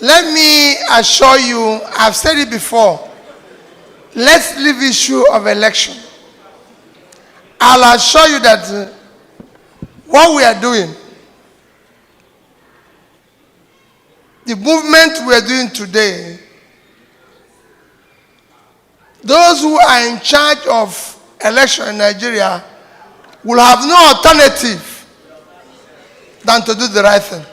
Let me assure you, I've said it before, let's leave the issue of election. I'll assure you that what we are doing, the movement we are doing today, those who are in charge of election in Nigeria will have no alternative than to do the right thing.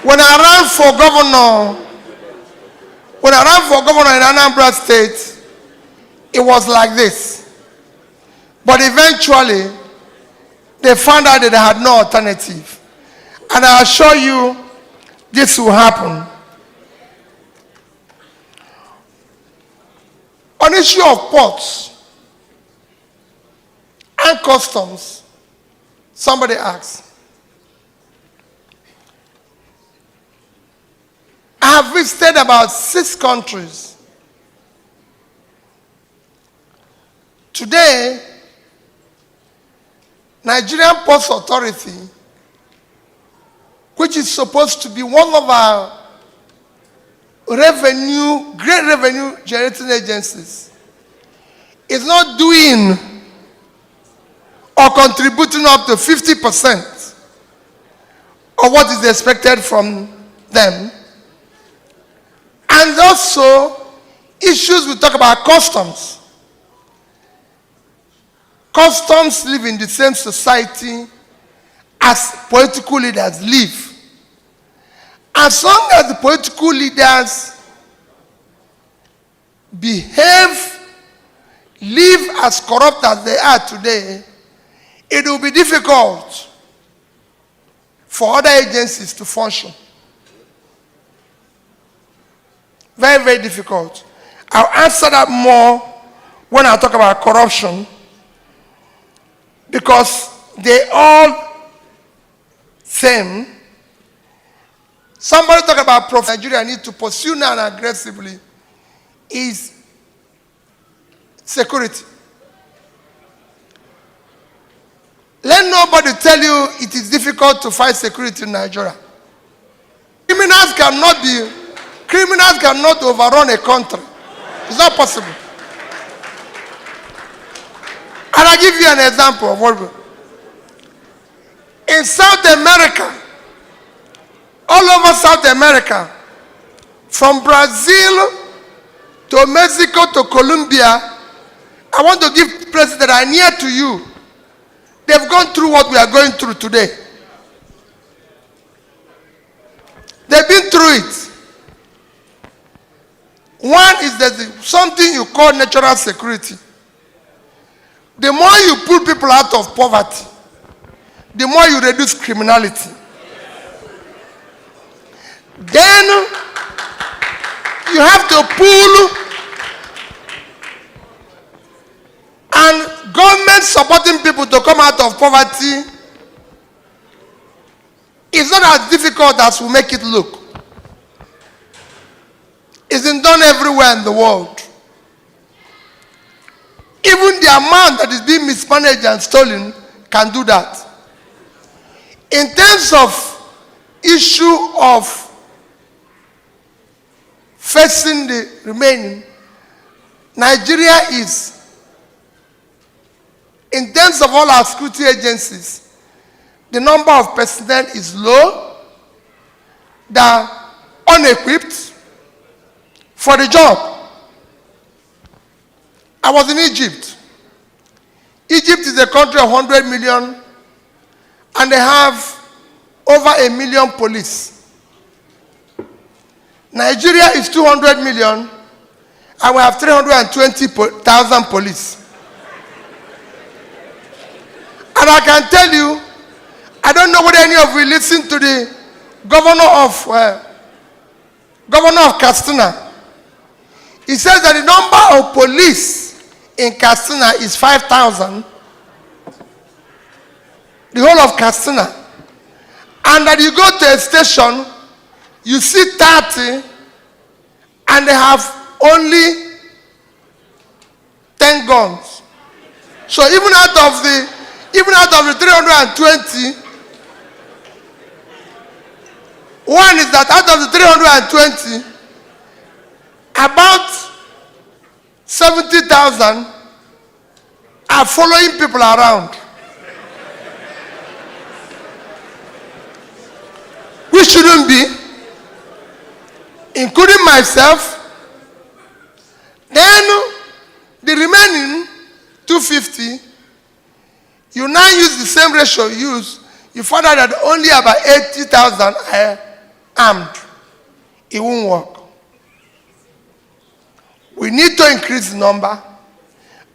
When I ran for governor in Anambra State, it was like this. But eventually, they found out that they had no alternative. And I assure you, this will happen. On the issue of ports and customs, somebody asked, I have visited about 6 countries. Today, Nigerian Ports Authority, which is supposed to be one of our great revenue generating agencies, is not doing or contributing up to 50% of what is expected from them. And also, issues we talk about customs. Customs live in the same society as political leaders live. As long as the political leaders live as corrupt as they are today, it will be difficult for other agencies to function. Very, very difficult. I'll answer that more when I talk about corruption, because they all same. Somebody talk about Nigeria need to pursue now and aggressively is security. Let nobody tell you it is difficult to fight security in Nigeria. Criminals cannot overrun a country. It's not possible. And I'll give you an example of what in South America, all over South America, from Brazil to Mexico to Colombia, I want to give places that are near to you. They've gone through what we are going through today. They've been through it. One is there's something you call natural security. The more you pull people out of poverty, the more you reduce criminality. Then you have to pull, and government supporting people to come out of poverty is not as difficult as we make it look. It's been done everywhere in the world. Even the amount that is being mismanaged and stolen can do that. In terms of issue of facing the remaining, Nigeria is, in terms of all our security agencies, the number of personnel is low, they are unequipped for the job. I was in Egypt. Egypt is a country of 100 million, and they have over 1 million police. Nigeria is 200 million, and we have 320,000 police. And I can tell you, I don't know whether any of you listen to the governor of Katsina. He says that the number of police in Katsina is 5,000. The whole of Katsina. And that you go to a station, you see 30, and they have only 10 guns. So even out of the Even out of the 320, one is that out of the 320, about 70,000 are following people around. We shouldn't be, including myself. Then the remaining 250, you now use the same ratio you use, you find out that only about 80,000 are armed. It won't work. We need to increase the number,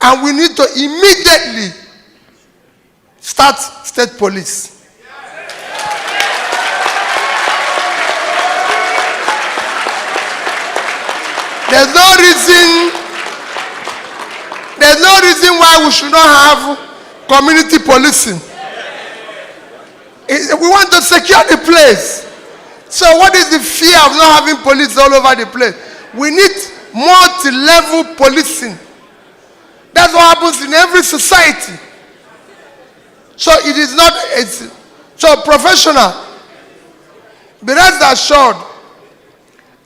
and we need to immediately start state police. There's no reason why we should not have community policing. We want to secure the place. So what is the fear of not having police all over the place? We need multi-level policing. That's what happens in every society. So it is not, so professional. Be rest assured,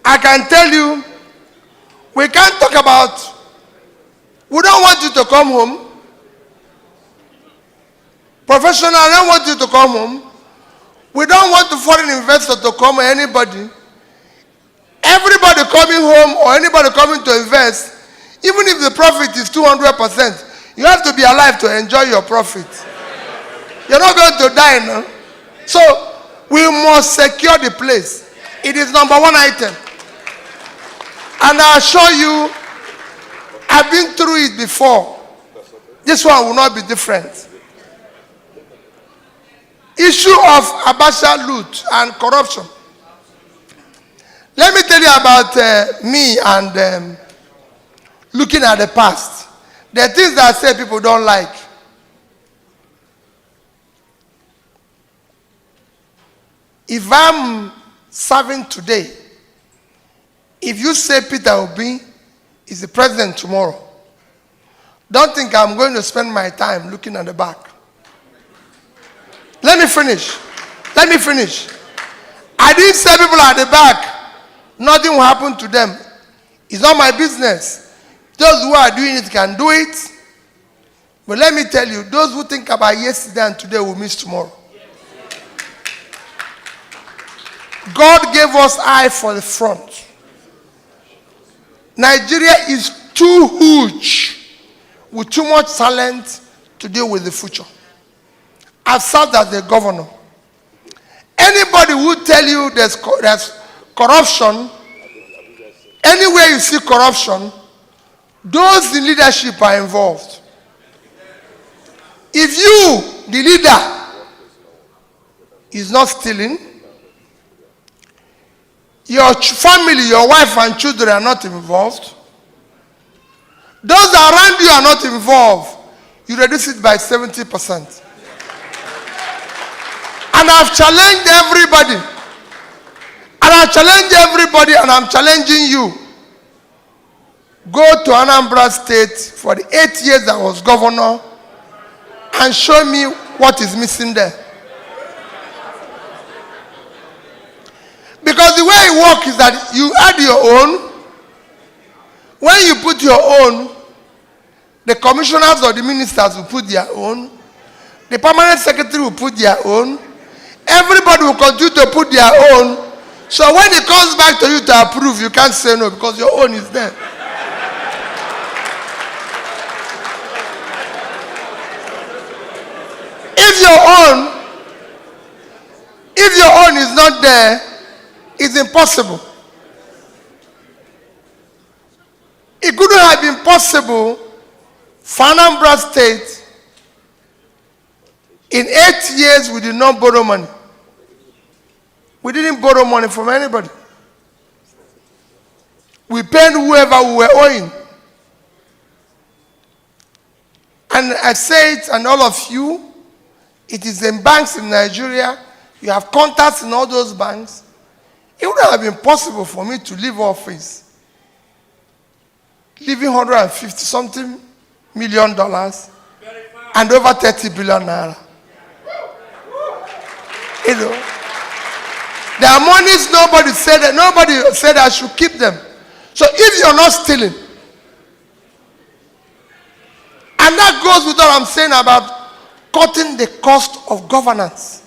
I can tell you, we can't talk about, we don't want you to come home. Professional, I don't want you to come home. We don't want the foreign investor to come or anybody. Everybody coming home or anybody coming to invest, even if the profit is 200%, you have to be alive to enjoy your profit. You're not going to die, no? So, we must secure the place. It is number one item. And I assure you, I've been through it before. This one will not be different. Issue of Abacha loot and corruption. Let me tell you about me and looking at the past. There are things that I say people don't like. If I'm serving today, if you say Peter Obi is the president tomorrow, don't think I'm going to spend my time looking at the back. Let me finish. I didn't say people at the back, nothing will happen to them. It's not my business. Those who are doing it can do it. But let me tell you, those who think about yesterday and today will miss tomorrow. God gave us eye for the front. Nigeria is too huge with too much talent to deal with the future. I've served as the governor. Anybody who tell you there's corruption, anywhere you see corruption, those in leadership are involved. If you, the leader, is not stealing, your family, your wife and children are not involved, those around you are not involved, you reduce it by 70%. And I've challenged everybody. And I'm challenging you. Go to Anambra State for the 8 years I was governor and show me what is missing there. Because the way it works is that you add your own. When you put your own, the commissioners or the ministers will put their own. The permanent secretary will put their own. Everybody will continue to put their own. So when it comes back to you to approve, you can't say no because your own is there. If your own is not there, it's impossible. It couldn't have been possible for Anambra State. In 8 years, we did not borrow money. We didn't borrow money from anybody. We paid whoever we were owing. And I say it, and all of you, it is in banks in Nigeria. You have contacts in all those banks. It would have been possible for me to leave office, leaving $150-something million, and over 30 billion naira. You know, there are monies nobody said I should keep them. So if you're not stealing, and that goes with what I'm saying about cutting the cost of governance.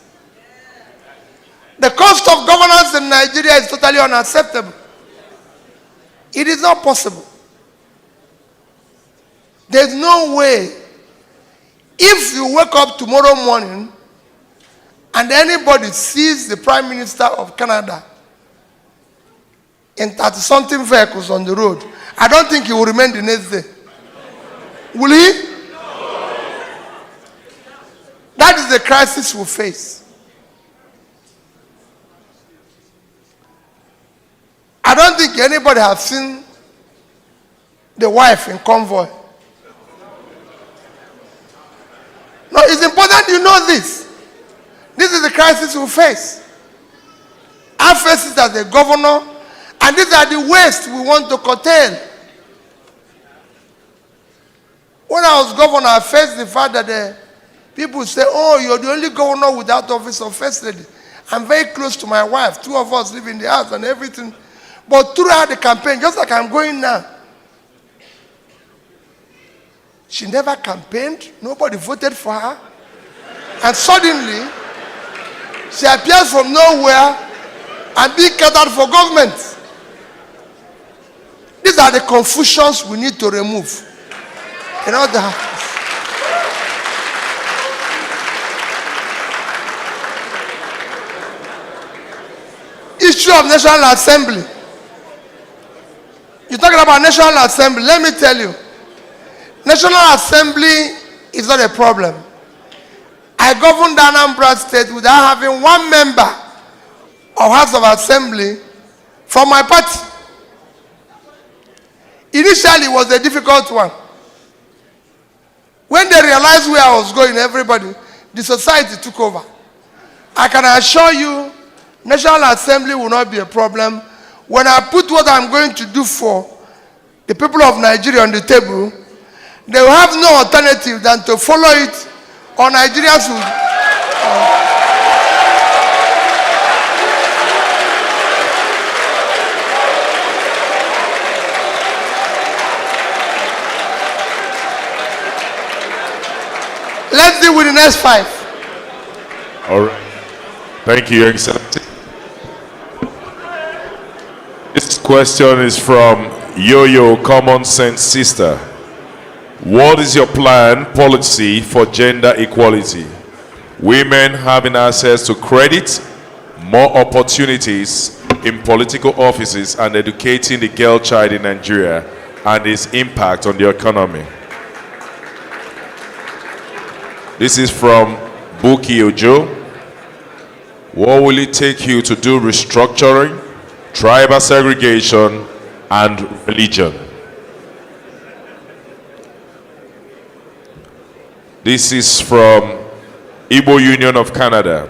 The cost of governance in Nigeria is totally unacceptable. It is not possible. There's no way. If you wake up tomorrow morning and anybody sees the Prime Minister of Canada in 30-something vehicles on the road, I don't think he will remain the next day. Will he? That is the crisis we face. I don't think anybody has seen the wife in convoy. No, it's important you know this. This is the crisis we face. I face it as a governor, and these are the waste we want to curtail. When I was governor, I faced the fact that people say, oh, you're the only governor without office of first lady. I'm very close to my wife. 2 of us live in the house and everything. But throughout the campaign, just like I'm going now, she never campaigned. Nobody voted for her. And suddenly, she appears from nowhere and being catered for government. These are the confusions we need to remove. You know that. Issue of National Assembly. You're talking about National Assembly. Let me tell you. National Assembly is not a problem. I governed Anambra State without having one member of House of Assembly from my party. Initially, it was a difficult one. When they realized where I was going, everybody, the society took over. I can assure you, National Assembly will not be a problem. When I put what I'm going to do for the people of Nigeria on the table, they will have no alternative than to follow it, or Nigerians will. Let's deal with the next 5. All right. Thank you, Your Excellency. This question is from Yo-Yo Common Sense Sister. What is your policy for gender equality? Women having access to credit, more opportunities in political offices, and educating the girl child in Nigeria and its impact on the economy. This is from Buki Ojo. What will it take you to do restructuring, tribal segregation, and religion? This is from Igbo Union of Canada.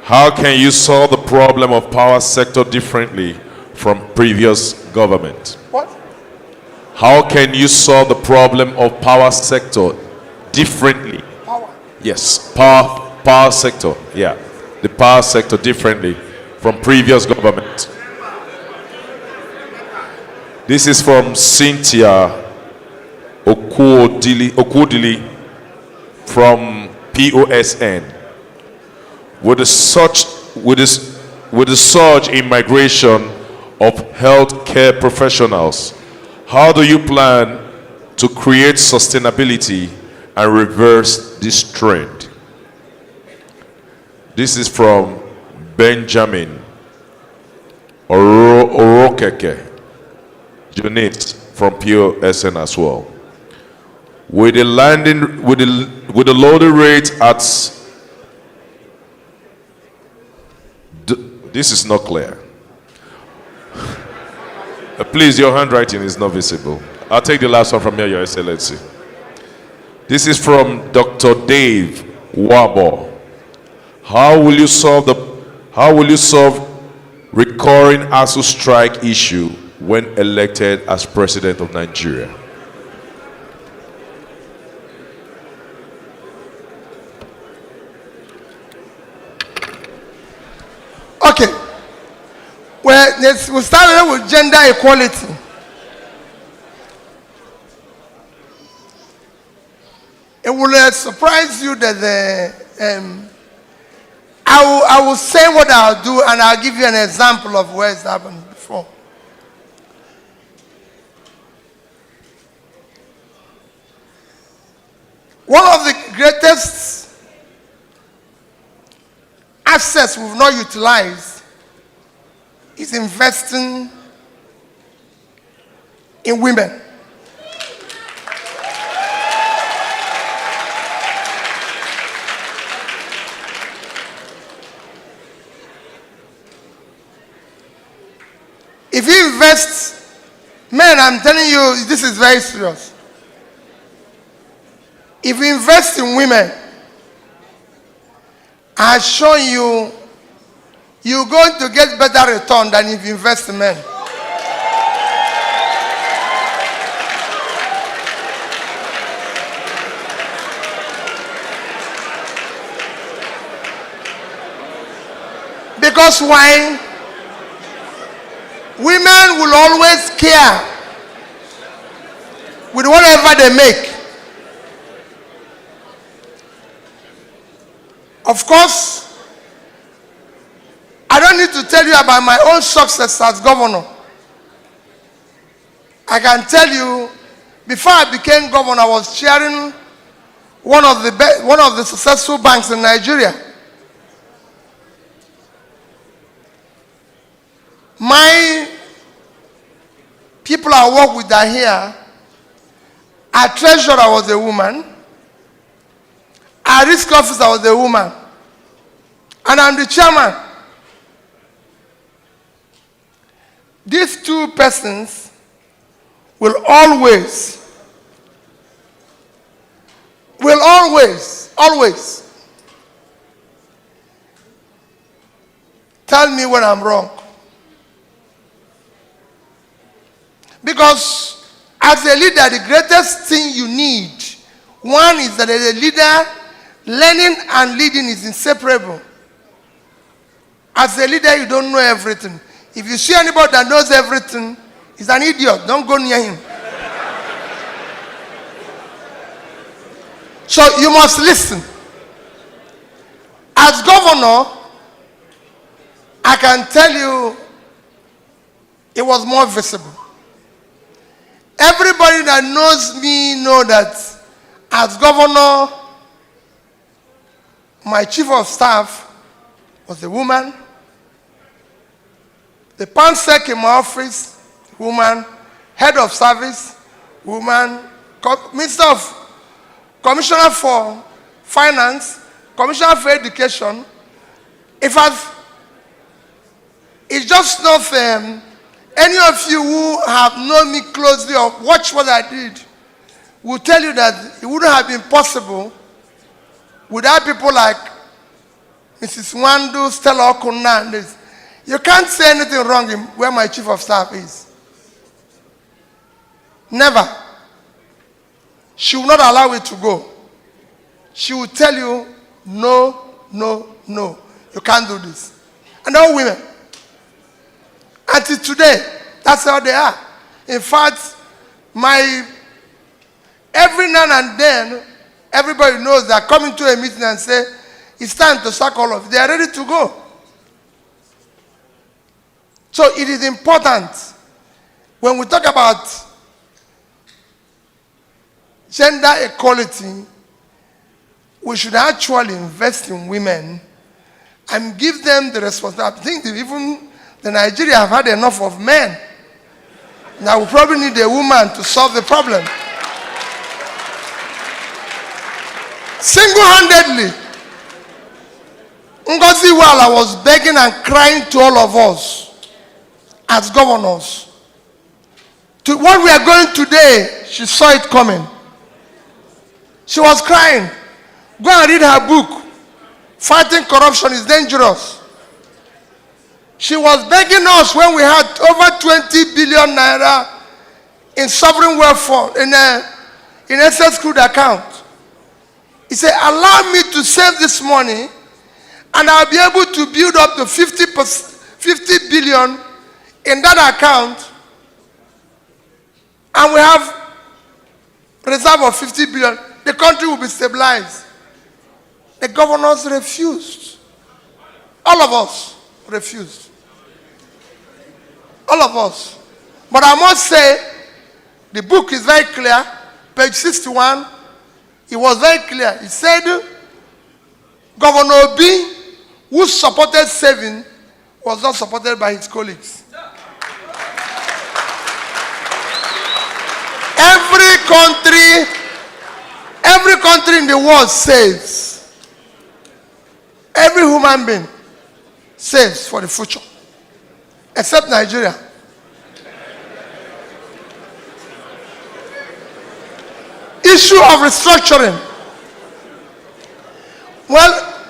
How can you solve the problem of power sector differently from previous government? What? How can you solve the problem of power sector differently? Power. Yes, power sector. Yeah, the power sector differently from previous government. This is from Cynthia Okudili from POSN. With the surge in migration of healthcare professionals, how do you plan to create sustainability and reverse this trend? This is from Benjamin Orokeke, Junit from POSN as well. With the loading rate at this is not clear. Please, your handwriting is not visible. I'll take the last one from here, Your Excellency. This is from Dr. Dave Wabo. How will you solve recurring ASU strike issue when elected as President of Nigeria? Okay. Well, we'll start with gender equality. It will surprise you that I will say what I'll do, and I'll give you an example of where it's happened before. One of the greatest assets we've not utilized is investing in women. If you invest, men, I'm telling you, this is very serious. If you invest in women, I assure you, you're going to get better return than if you invest in men. Because why? Women will always care with whatever they make. Of course, I don't need to tell you about my own success as governor. I can tell you, before I became governor, I was chairing one of the successful banks in Nigeria. My people I work with are here. Our treasurer was a woman. Our risk officer was a woman. And I'm the chairman. These two persons will always tell me when I'm wrong. Because as a leader, the greatest thing you need, one is that as a leader, learning and leading is inseparable. As a leader, you don't know everything. If you see anybody that knows everything, he's an idiot. Don't go near him. So you must listen. As governor, I can tell you it was more visible. Everybody that knows me know that as governor, my chief of staff was a woman. The pansec in my office, woman. Head of service, woman. Commissioner for finance, commissioner for education. In fact, it's just not any of you who have known me closely or watched what I did will tell you that it wouldn't have been possible without people like Mrs. Wandu, Stella Okuna, and this. You can't say anything wrong in where my chief of staff is. Never. She will not allow it to go. She will tell you, no, no, no. You can't do this. And all women. Until today, that's how they are. In fact, every now and then, everybody knows they're coming to a meeting and say, it's time to sack all of it. They are ready to go. So it is important when we talk about gender equality, we should actually invest in women and give them the responsibility. I think that even the Nigerians have had enough of men. Now we probably need a woman to solve the problem. Single-handedly, Ngozi Iweala was begging and crying to all of us as governors. To what we are going today, she saw it coming. She was crying. Go and read her book. Fighting Corruption is Dangerous. She was begging us when we had over 20 billion naira in sovereign wealth fund, in SS crude account. He said, allow me to save this money And I'll be able to build up to 50 billion in that account, and we have reserve of 50 billion, the country will be stabilized. The governors refused. All of us refused. All of us. But I must say, the book is very clear, page 61, it was very clear. It said, Governor Obi, who supported saving, was not supported by his colleagues. Every country in the world saves. Every human being saves for the future, except Nigeria. Issue of restructuring. Well,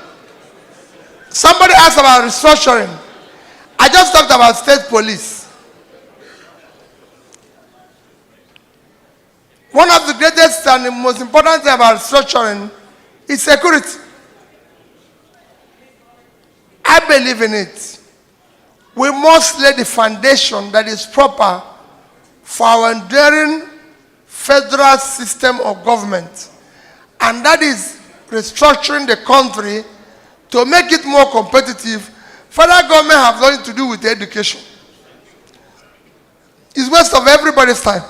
somebody asked about restructuring. I just talked about state police. One of the greatest and the most important thing about restructuring is security. I believe in it. We must lay the foundation that is proper for our enduring federal system of government, and that is restructuring the country to make it more competitive. Federal government have nothing to do with education. It's waste of everybody's time.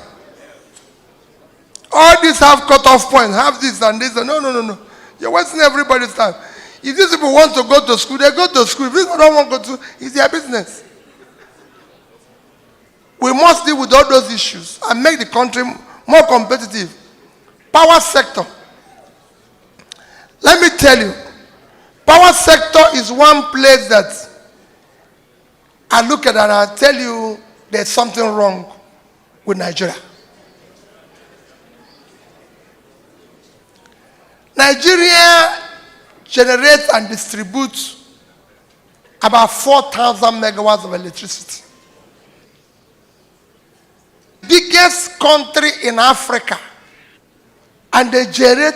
All these have cut-off points, have this and this. No. You're wasting everybody's time. If these people want to go to school, they go to school. If these people don't want to go to, it's their business. We must deal with all those issues and make the country more competitive. Power sector. Let me tell you, power sector is one place that I look at and I tell you there's something wrong with Nigeria. Nigeria generates and distributes about 4,000 megawatts of electricity. Biggest country in Africa, and they generate